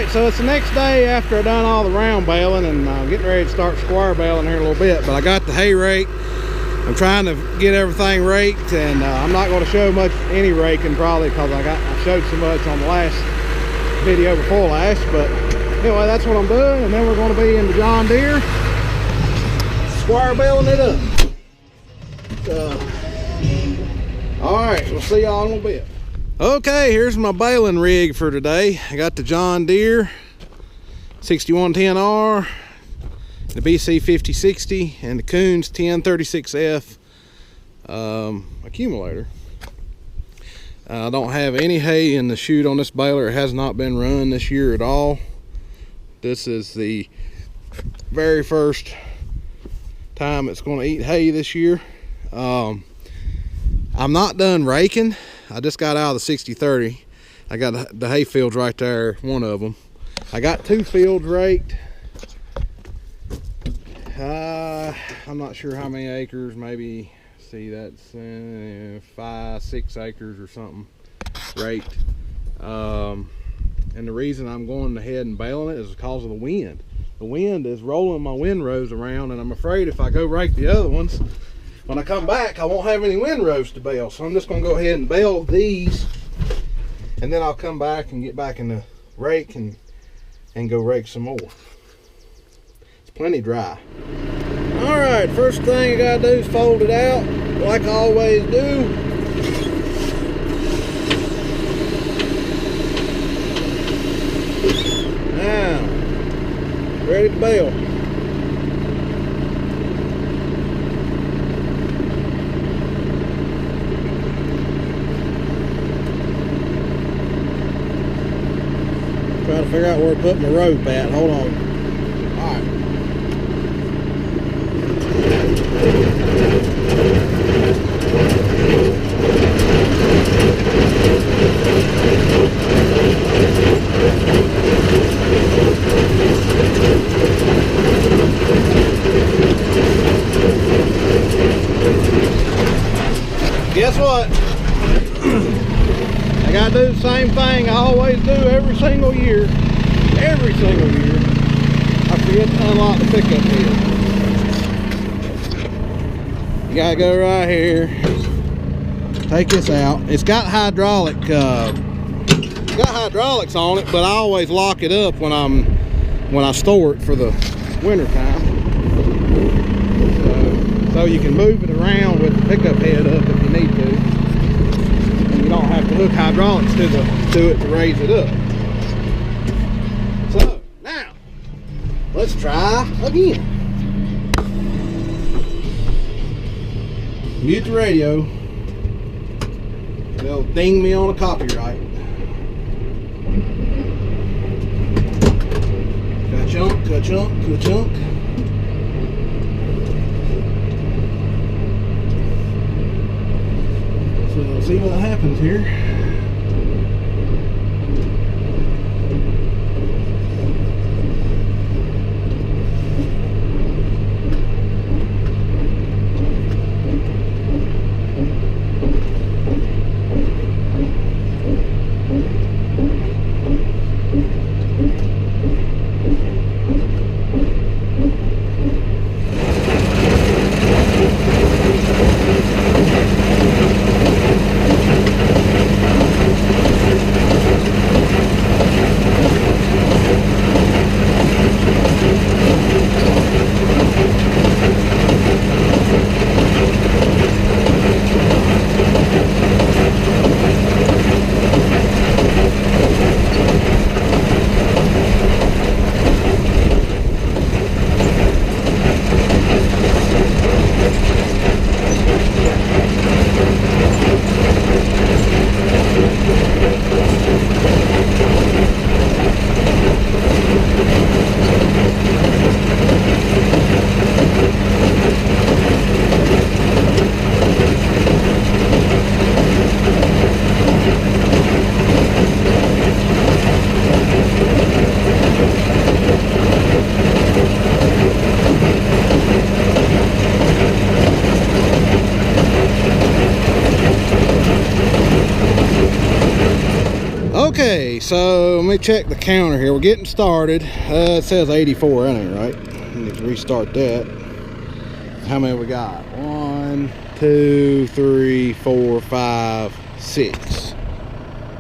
Alright, so it's the next day after I done all the round baling, and I'm getting ready to start square baling here in a little bit. But I got the hay rake. I'm trying to get everything raked, and I'm not going to show much any raking probably because I showed so much on the last video before last. But anyway, that's what I'm doing, and then we're going to be in the John Deere square baling it up. Alright, we'll see y'all in a little bit. Okay, here's my baling rig for today. I got the John Deere 6110R, the BC 5060, and the Coons 1036F accumulator. I don't have any hay in the chute on this baler. It has not been run this year at all. This is the very first time it's going to eat hay this year. I'm not done raking. I just got out of the 60/30. I got the hay fields right there, one of them. I got 2 fields raked. I'm not sure how many acres, maybe, see, that's 5-6 acres or something raked. And the reason I'm going ahead and baling it is because of the wind. The wind is rolling my windrows around, and I'm afraid if I go rake the other ones, when I come back, I won't have any windrows to bale. So I'm just going to go ahead and bale these, and then I'll come back and get back in the rake and go rake some more. It's plenty dry. All right, first thing I gotta do is fold it out like I always do. Now, ready to bale. Trying to figure out where to put my rope at. Hold on. All right. Guess what? I gotta do the same thing I always do every single year. Every single year. I forget to unlock the pickup here. You gotta go right here. Take this out. It's got hydraulics on it, but I always lock it up when I store it for the winter time. So you can move it around with the pickup head up if you need to. And you don't have to hook hydraulics to it to raise it up. So now let's try again. Mute the radio. They'll ding me on a copyright. Ka-chunk, ka-chunk, ka-chunk. So we'll see what happens here. so let me check the counter here. We're getting started. It says 84 in it, right? I need to restart that. How many we got? 1, 2, 3, 4, 5, 6.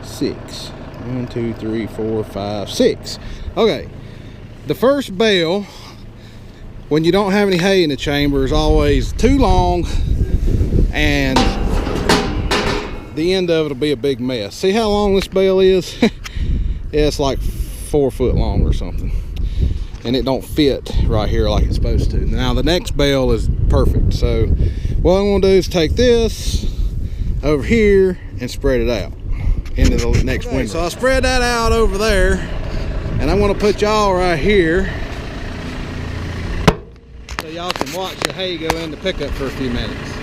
6. 1, 2, 3, 4, 5, 6. Okay. The first bale, when you don't have any hay in the chamber, is always too long, and the end of it will be a big mess. See how long this bale is? Yeah, it's like 4 foot long or something, and it don't fit right here like it's supposed to. Now the next bale is perfect, so what I'm gonna do is take this over here and spread it out into the next window. So I'll spread that out over there, and I'm gonna put y'all right here so y'all can watch the hay go in the pickup for a few minutes.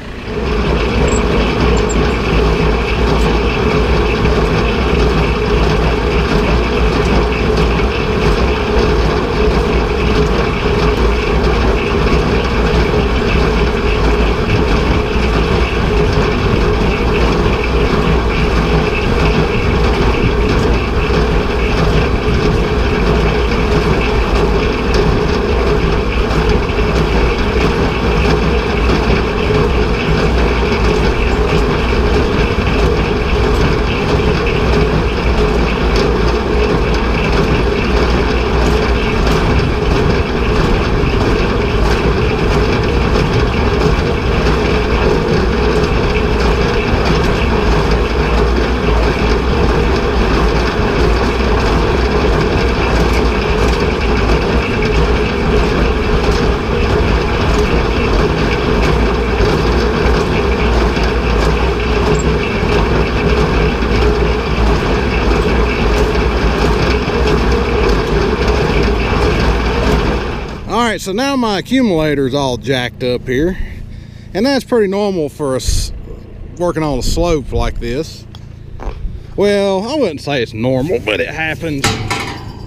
Alright, so now my accumulator is all jacked up here, and that's pretty normal for us working on a slope like this. Well, I wouldn't say it's normal, but it happens.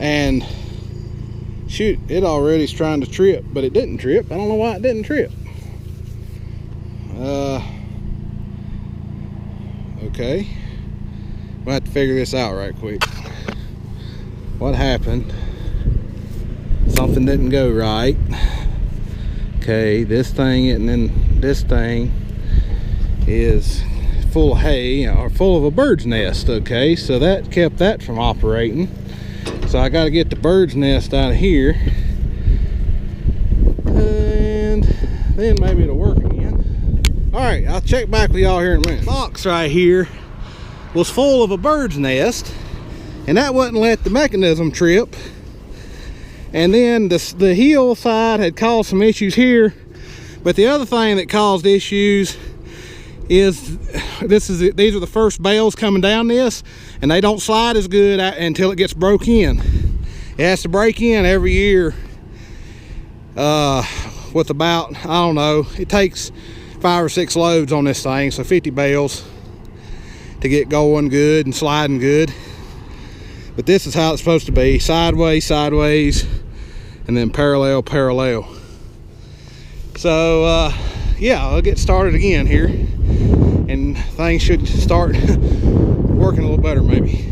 And shoot, it already's trying to trip, but it didn't trip. I don't know why it didn't trip. Okay, we'll have to figure this out right quick. What happened? Something didn't go right. Okay, this thing, and then this thing is full of hay, or full of a bird's nest. Okay, so that kept that from operating. So I got to get the bird's nest out of here, and then maybe it'll work again. All right, I'll check back with y'all here in a minute. Box right here was full of a bird's nest, and that wouldn't let the mechanism trip. And then the heel side had caused some issues here, but the other thing that caused issues is these are the first bales coming down this, and they don't slide as good until it gets broke in. It has to break in every year with about, I don't know, it takes 5 or 6 loads on this thing, so 50 bales to get going good and sliding good. But this is how it's supposed to be: sideways, sideways, and then parallel, parallel. So yeah, I'll get started again here, and things should start working a little better maybe.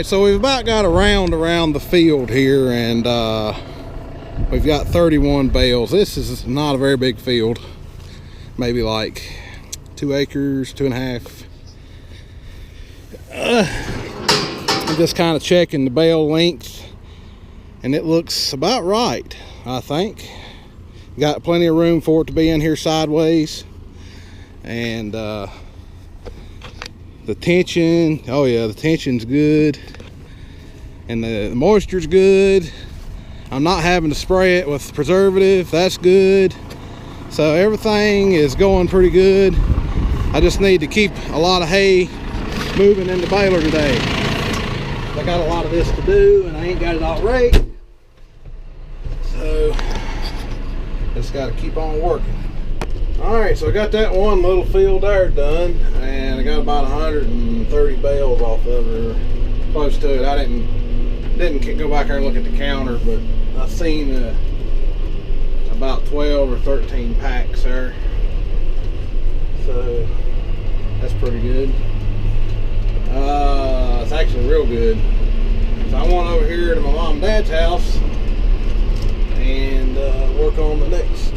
so we've about got a round around the field here, and we've got 31 bales. This is not a very big field, maybe like 2 acres, 2.5. I'm just kind of checking the bale length, and it looks about right, I think. Got plenty of room for it to be in here sideways, and the tension, oh yeah, the tension's good, and the moisture's good. I'm not having to spray it with preservative, that's good. So everything is going pretty good. I just need to keep a lot of hay moving in the baler today. I got a lot of this to do, and I ain't got it all raked, so just got to keep on working. All right, so I got that one little field there done, and I got about 130 bales off of her, close to it. I didn't go back there and look at the counter, but I seen about 12 or 13 packs there, so that's pretty good. It's actually real good. So I went over here to my mom and dad's house and work on the next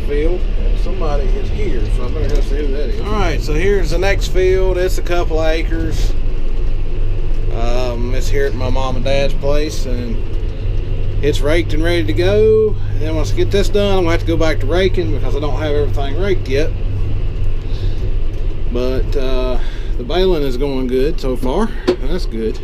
field. Somebody is here, so I better go see who that is. All right, so here's the next field. It's a couple of acres. It's here at my mom and dad's place, and it's raked and ready to go. And then once I get this done, I'm gonna have to go back to raking because I don't have everything raked yet. But the baling is going good so far, and that's good.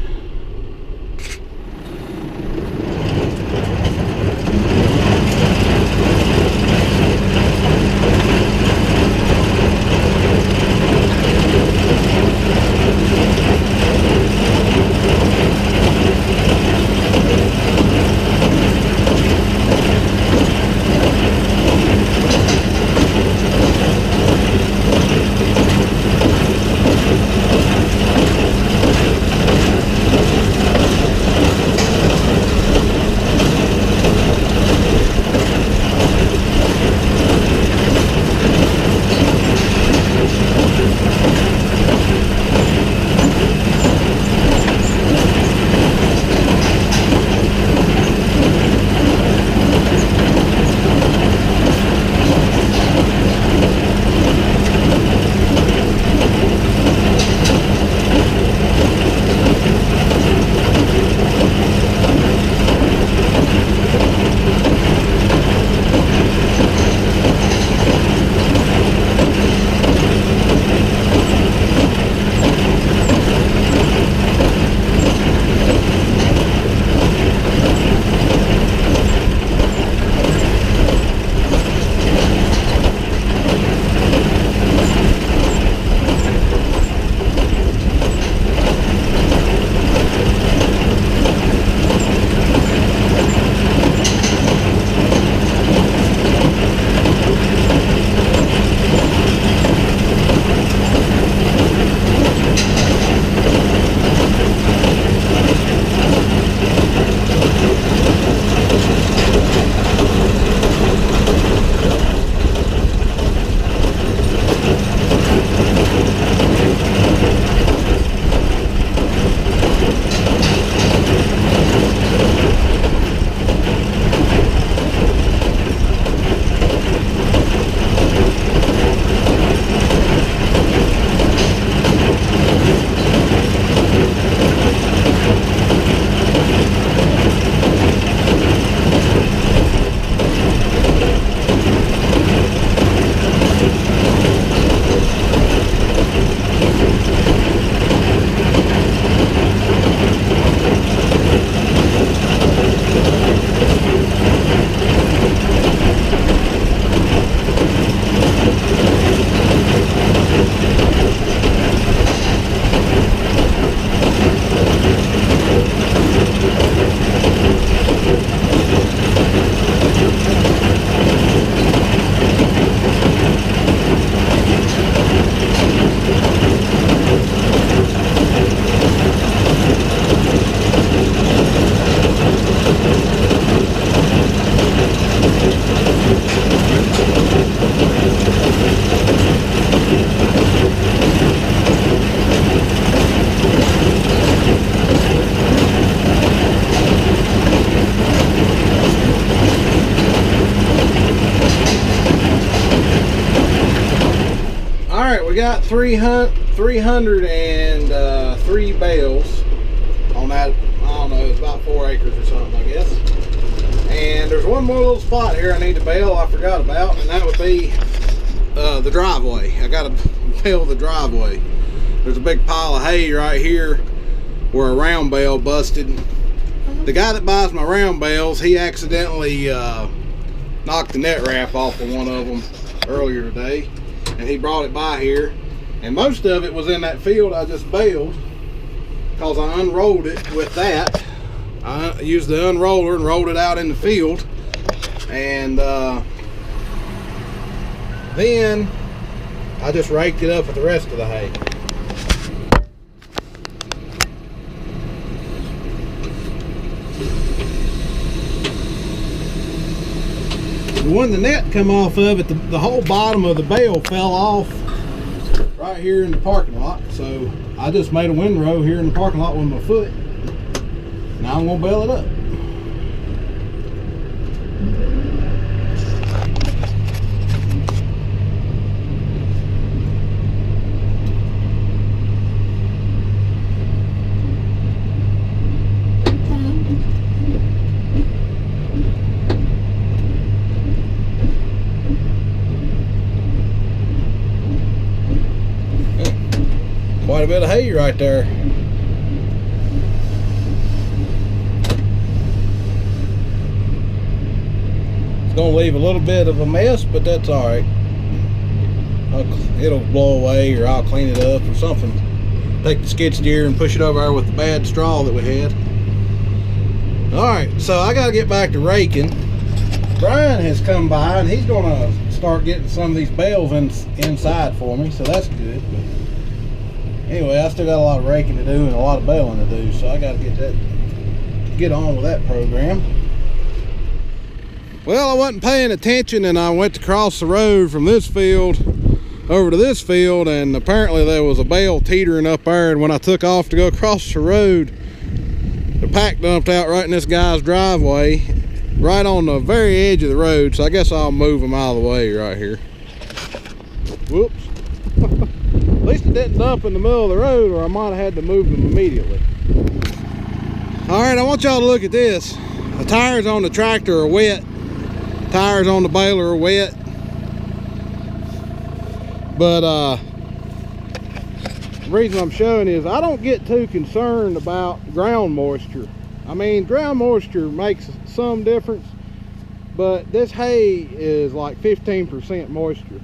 got 303 bales on that. I don't know, it's about 4 acres or something, I guess. And there's one more little spot here I need to bale I forgot about, and that would be the driveway. I gotta bale the driveway. There's a big pile of hay right here where a round bale busted. The guy that buys my round bales, he accidentally knocked the net wrap off of one of them earlier today, and he brought it by here, and most of it was in that field I just baled, because I unrolled it with that. I used the unroller and rolled it out in the field, and then I just raked it up with the rest of the hay. When the net come off of it, the whole bottom of the bale fell off right here in the parking lot. So I just made a windrow here in the parking lot with my foot. Now I'm gonna bale it up. Quite a bit of hay right there. It's gonna leave a little bit of a mess, but that's all right. It'll blow away, or I'll clean it up or something. Take the skid steer and push it over there with the bad straw that we had. All right, so I gotta get back to raking. Brian has come by and he's gonna start getting some of these bales inside for me, so that's good. Anyway, I still got a lot of raking to do and a lot of baling to do, so I got to get on with that program. Well, I wasn't paying attention, and I went to cross the road from this field over to this field, and apparently there was a bale teetering up there, and when I took off to go across the road, the pack dumped out right in this guy's driveway, right on the very edge of the road, so I guess I'll move him out of the way right here. Whoops. At least it didn't dump in the middle of the road, or I might have had to move them immediately. All right, I want y'all to look at this. The tires on the tractor are wet. Tires on the baler are wet. But the reason I'm showing is I don't get too concerned about ground moisture. I mean, ground moisture makes some difference, but this hay is like 15% moisture.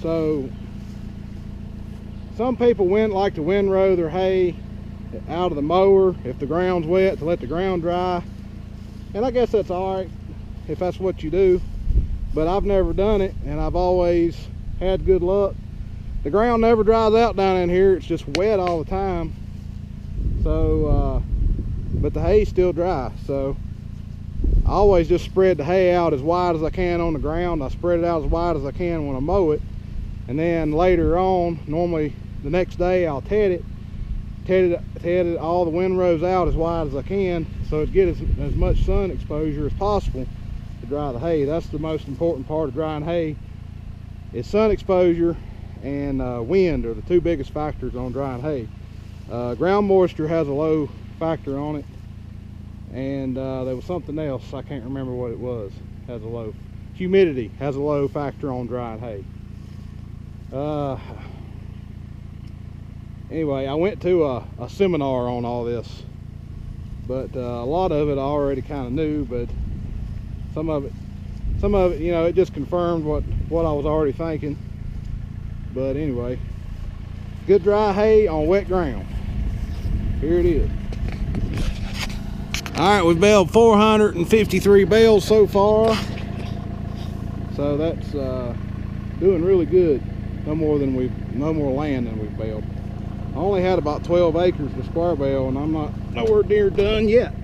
So some people like to windrow their hay out of the mower if the ground's wet, to let the ground dry, and I guess that's all right if that's what you do, but I've never done it, and I've always had good luck. The ground never dries out down in here, it's just wet all the time. So but the hay's still dry, so I always just spread the hay out as wide as I can on the ground. I spread it out as wide as I can when I mow it, and then later on, normally the next day, I'll ted all the windrows out as wide as I can, so it gets as much sun exposure as possible to dry the hay. That's the most important part of drying hay, is sun exposure and wind are the two biggest factors on drying hay. Ground moisture has a low factor on it, and there was something else, I can't remember what it was, has a low. Humidity has a low factor on drying hay. Anyway, I went to a seminar on all this, but a lot of it I already kind of knew, but some of it, you know, it just confirmed what I was already thinking. But anyway, good dry hay on wet ground. Here it is. All right, we've baled 453 bales so far, so that's doing really good. No more land than we've baled. I only had about 12 acres to square bale, and I'm not nowhere near done yet.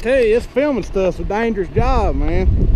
Tell you, this filming stuff's a dangerous job, man.